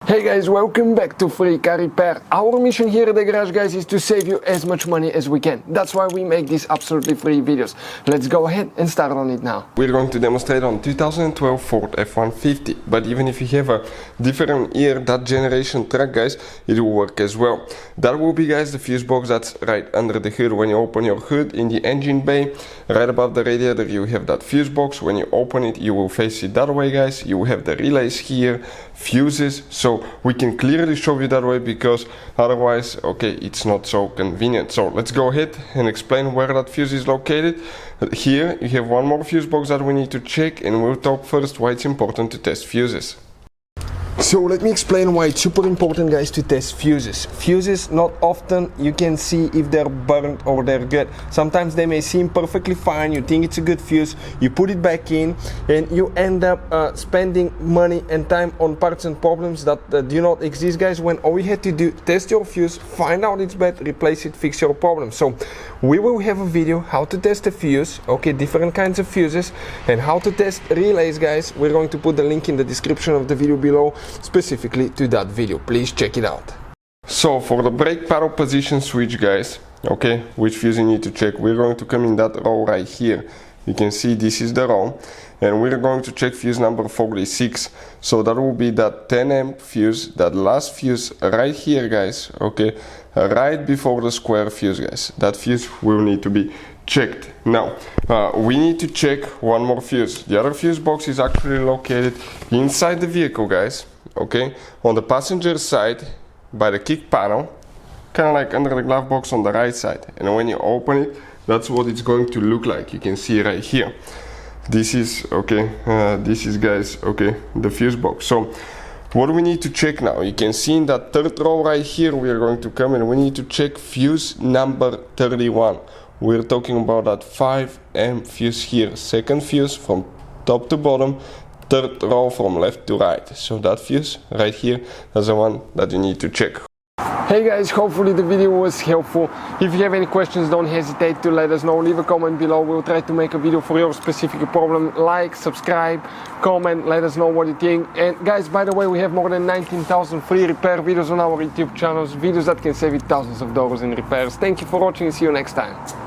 Hey guys, welcome back to Free Car Repair. Our mission here at the garage, guys, is to save you as much money as we can. That's why we make these absolutely free videos. Let's go ahead and start on it now. We're going to demonstrate on 2012 Ford F-150, but even if you have a different year, that generation truck, guys, it will work as well. That will be, guys, the fuse box that's right under the hood. When you open your hood in the engine bay, right above the radiator, you have that fuse box. When you open it, you will face it that way, guys. You will have the relays here, fuses, so we can clearly show you that way, because otherwise, okay, it's not so convenient. So let's go ahead and explain where that fuse is located. Here you have one more fuse box that we need to check, and we'll talk first why it's important to test fuses. So let me explain why it's super important, guys, to test fuses. Fuses, not often you can see if they're burnt or they're good. Sometimes they may seem perfectly fine, you think it's a good fuse, you put it back in, and you end up spending money and time on parts and problems that do not exist, guys, when all you had to do, test your fuse, find out it's bad, replace it, fix your problem. So we will have a video how to test a fuse, okay, different kinds of fuses, and how to test relays, guys. We're going to put the link in the description of the video below, specifically to that video. Please check it out. So for the brake pedal position switch, guys, okay, which fuse you need to check, we're going to come in that row right here. You can see this is the row, and we're going to check fuse number 46. So that will be that 10 amp fuse, that last fuse right here, guys, okay, right before the square fuse, guys. That fuse will need to be checked. Now we need to check one more fuse. The other fuse box is actually located inside the vehicle, guys, okay, on the passenger side by the kick panel, kind of like under the glove box on the right side. And when you open it, that's what it's going to look like. You can see right here, this is okay, this is, guys, okay, the fuse box. So what do we need to check now? You can see in that third row right here, we are going to come and we need to check fuse number 31. We're talking about that 5 amp fuse here, second fuse from top to bottom, third row from left to right. So that fuse right here, that's the one that you need to check. Hey guys, hopefully the video was helpful. If you have any questions, don't hesitate to let us know. Leave a comment below. We'll try to make a video for your specific problem. Like, subscribe, comment, let us know what you think. And guys, by the way, we have more than 19,000 free repair videos on our YouTube channels, videos that can save you thousands of dollars in repairs. Thank you for watching and see you next time.